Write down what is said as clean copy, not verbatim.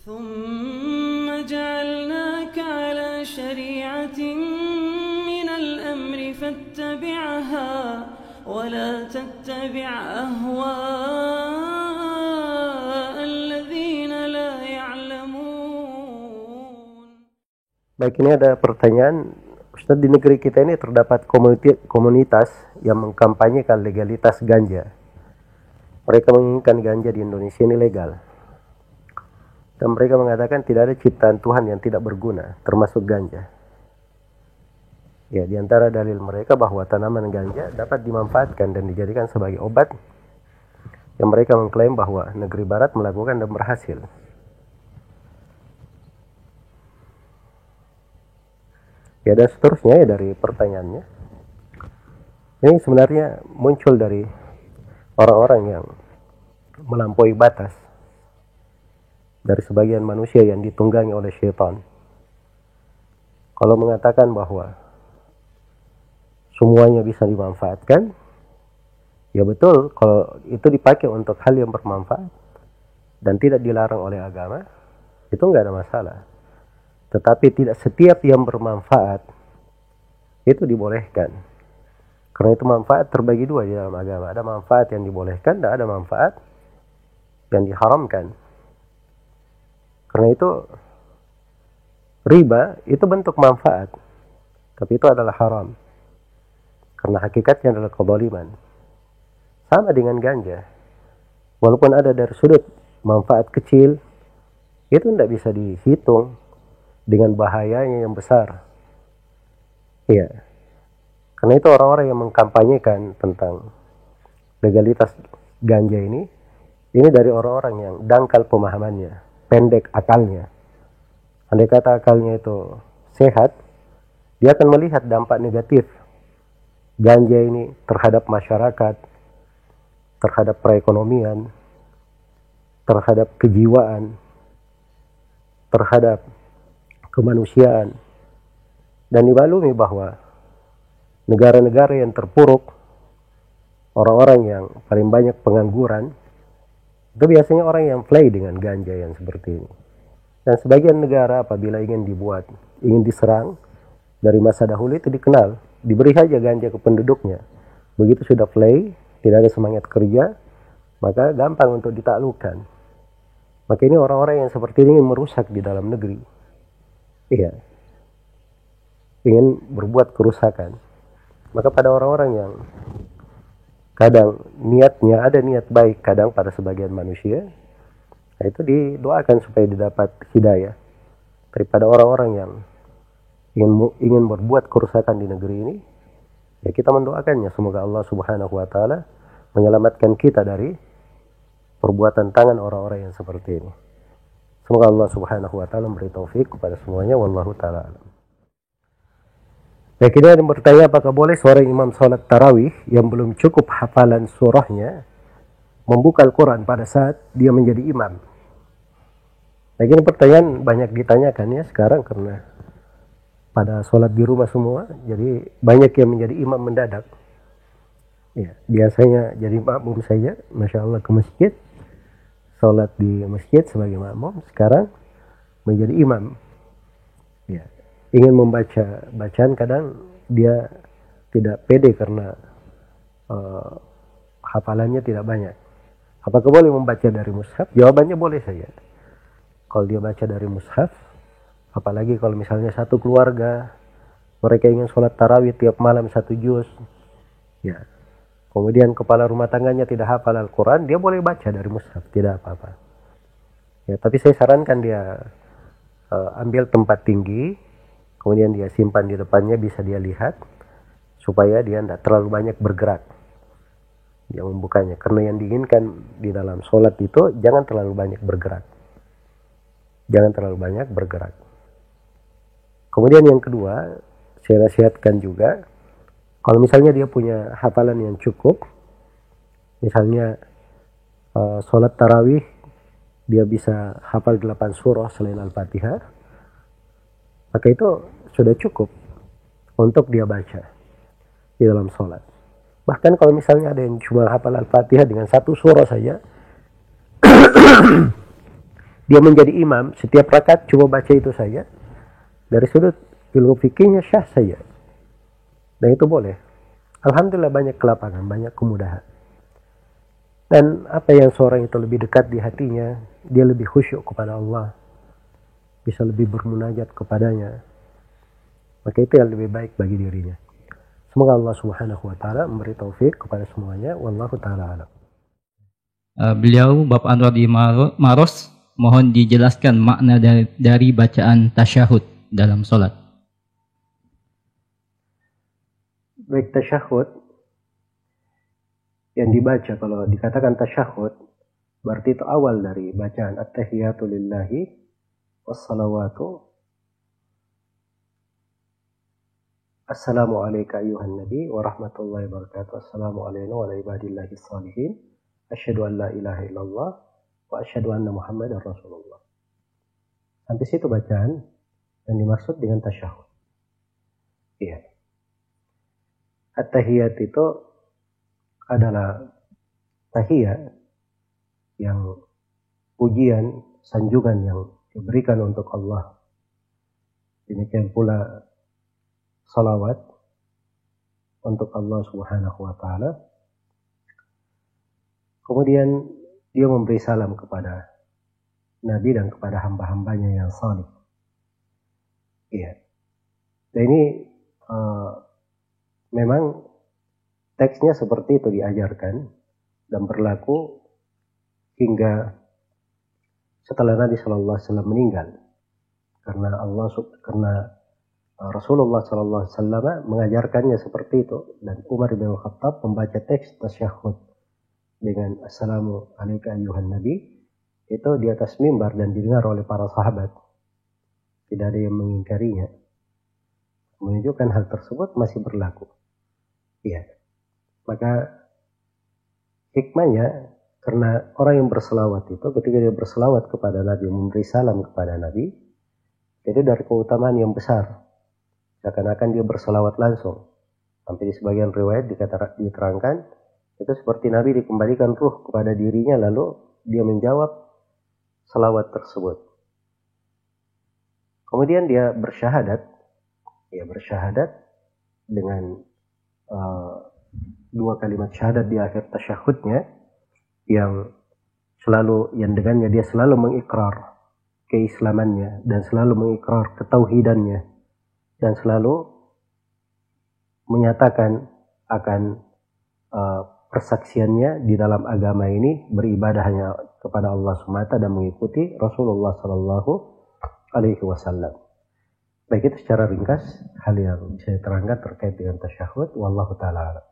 ثم جعلناك على شريعة من الأمر فاتبعها ولا تتبع أهواء الذين لا يعلمون. Baik, ini ada pertanyaan. Ustadz, di negeri kita ini terdapat komunitas yang mengkampanyekan legalitas ganja. Mereka menginginkan ganja di Indonesia ini legal. Dan mereka mengatakan tidak ada ciptaan Tuhan yang tidak berguna, termasuk ganja. Ya, di antara dalil mereka bahwa tanaman ganja dapat dimanfaatkan dan dijadikan sebagai obat, yang mereka mengklaim bahwa negeri barat melakukan dan berhasil. Ya, dan seterusnya ya dari pertanyaannya. Ini sebenarnya muncul dari orang-orang yang melampaui batas, dari sebagian manusia yang ditunggangi oleh syaitan. Kalau mengatakan bahwa semuanya bisa dimanfaatkan, ya betul, kalau itu dipakai untuk hal yang bermanfaat dan tidak dilarang oleh agama, itu nggak ada masalah. Tetapi tidak setiap yang bermanfaat itu dibolehkan. Karena itu manfaat terbagi dua di dalam agama. Ada manfaat yang dibolehkan dan ada manfaat yang diharamkan. Karena itu riba itu bentuk manfaat, tapi itu adalah haram. Karena hakikatnya adalah kezaliman. Sama dengan ganja. Walaupun ada dari sudut manfaat kecil, itu tidak bisa dihitung dengan bahayanya yang besar. Iya. Karena itu orang-orang yang mengkampanyekan tentang legalitas ganja ini dari orang-orang yang dangkal pemahamannya, pendek akalnya. Andai kata akalnya itu sehat, dia akan melihat dampak negatif ganja ini terhadap masyarakat, terhadap perekonomian, terhadap kejiwaan, terhadap kemanusiaan. Dan dimaklumi bahwa negara-negara yang terpuruk, orang-orang yang paling banyak pengangguran, itu biasanya orang yang play dengan ganja yang seperti ini. Dan sebagian negara apabila ingin diserang, dari masa dahulu itu dikenal, diberi saja ganja ke penduduknya. Begitu sudah play, tidak ada semangat kerja, maka gampang untuk ditaklukkan. Maka ini orang-orang yang seperti ini ingin merusak di dalam negeri. Iya, ingin berbuat kerusakan. Maka pada orang-orang yang kadang niatnya ada niat baik, kadang pada sebagian manusia, nah itu didoakan supaya didapat hidayah. Daripada orang-orang yang ingin berbuat kerusakan di negeri ini, ya kita mendoakannya semoga Allah Subhanahu wa taala menyelamatkan kita dari perbuatan tangan orang-orang yang seperti ini. Semoga Allah Subhanahu wa taala memberi taufik kepada semuanya. Wallahu taala alam. Nah, kita ada yang bertanya, apakah boleh seorang imam sholat tarawih yang belum cukup hafalan surahnya membuka Al-Quran pada saat dia menjadi imam? Nah, ini pertanyaan banyak ditanyakan ya sekarang karena pada sholat di rumah semua, jadi banyak yang menjadi imam mendadak. Ya, biasanya jadi makmum saja, Masya Allah, ke masjid, sholat di masjid sebagai makmum, sekarang menjadi imam. Ya, ingin membaca bacaan, kadang dia tidak pede karena hafalannya tidak banyak. Apakah boleh membaca dari mushaf? Jawabannya boleh saja. Kalau dia baca dari mushaf, apalagi kalau misalnya satu keluarga mereka ingin sholat tarawih tiap malam 1 juz, ya, kemudian kepala rumah tangganya tidak hafal Al-Quran, dia boleh baca dari mushaf, tidak apa-apa. Ya, tapi saya sarankan dia ambil tempat tinggi, kemudian dia simpan di depannya, bisa dia lihat, supaya dia tidak terlalu banyak bergerak dia membukanya. Karena yang diinginkan di dalam sholat itu jangan terlalu banyak bergerak. Jangan terlalu banyak bergerak. Kemudian yang kedua, saya nasihatkan juga, kalau misalnya dia punya hafalan yang cukup, misalnya sholat tarawih, dia bisa hafal 8 surah selain Al-Fatihah, maka itu sudah cukup untuk dia baca di dalam sholat. Bahkan kalau misalnya ada yang cuma hafal Al-Fatihah dengan 1 surah saja, dia menjadi imam, setiap rakaat cuma baca itu saja, dari sudut ilmu fikihnya syah saja, dan itu boleh. Alhamdulillah banyak kelapangan, banyak kemudahan. Dan apa yang seorang itu lebih dekat di hatinya, dia lebih khusyuk kepada Allah, bisa lebih bermunajat kepadanya, maka itu yang lebih baik bagi dirinya. Semoga Allah Subhanahu wa taala memberi taufik kepada semuanya. Wallahu taala alam. Beliau Bapak Anwar Maros, mohon dijelaskan makna dari bacaan tasyahud dalam sholat. Baik, tasyahud yang dibaca, kalau dikatakan tasyahud berarti itu awal dari bacaan at-tahiyatu lillahi wassalawatu assalamu alayka ayyuhan nabi wa rahmatullahi wa barakatuh, assalamu alayna wa ala ibadillahi salihin, asyhadu an la ilaha illallah wa asyhadu anna muhammadar rasulullah. Sampai situ bacaan yang dimaksud dengan tasyahud. Iya. At-tahiyat itu adalah tahiyat yang pujian, sanjungan yang diberikan untuk Allah. Demikian pula salawat untuk Allah Subhanahu wa taala. Kemudian dia memberi salam kepada Nabi dan kepada hamba-hambanya yang salih. Iya. Dan ini memang teksnya seperti itu diajarkan dan berlaku hingga setelah Nabi Shallallahu Alaihi Wasallam meninggal, karena Rasulullah Shallallahu Alaihi Wasallam mengajarkannya seperti itu, dan Umar bin Khattab membaca teks tasyahud dengan assalamu alayka ayyuhan nabi itu di atas mimbar dan didengar oleh para sahabat, tidak ada yang mengingkarinya, menunjukkan hal tersebut masih berlaku. Iya. Maka hikmahnya, karena orang yang berselawat itu ketika dia berselawat kepada Nabi, memberi salam kepada Nabi, itu dari keutamaan yang besar, seakan-akan dia berselawat langsung. Sampai di sebagian riwayat diterangkan itu seperti Nabi dikembalikan ruh kepada dirinya, lalu dia menjawab selawat tersebut. Kemudian dia bersyahadat dengan dua kalimat syahadat di akhir tasyahudnya, yang dengannya dia selalu mengikrar keislamannya dan selalu mengikrar ketauhidannya dan selalu menyatakan akan persaksiannya di dalam agama ini beribadah hanya kepada Allah semata dan mengikuti Rasulullah Sallallahu Alaihi Wasallam. Baik, itu secara ringkas hal yang saya terangkan terkait dengan tasyahud. Wallahu ta'ala alam.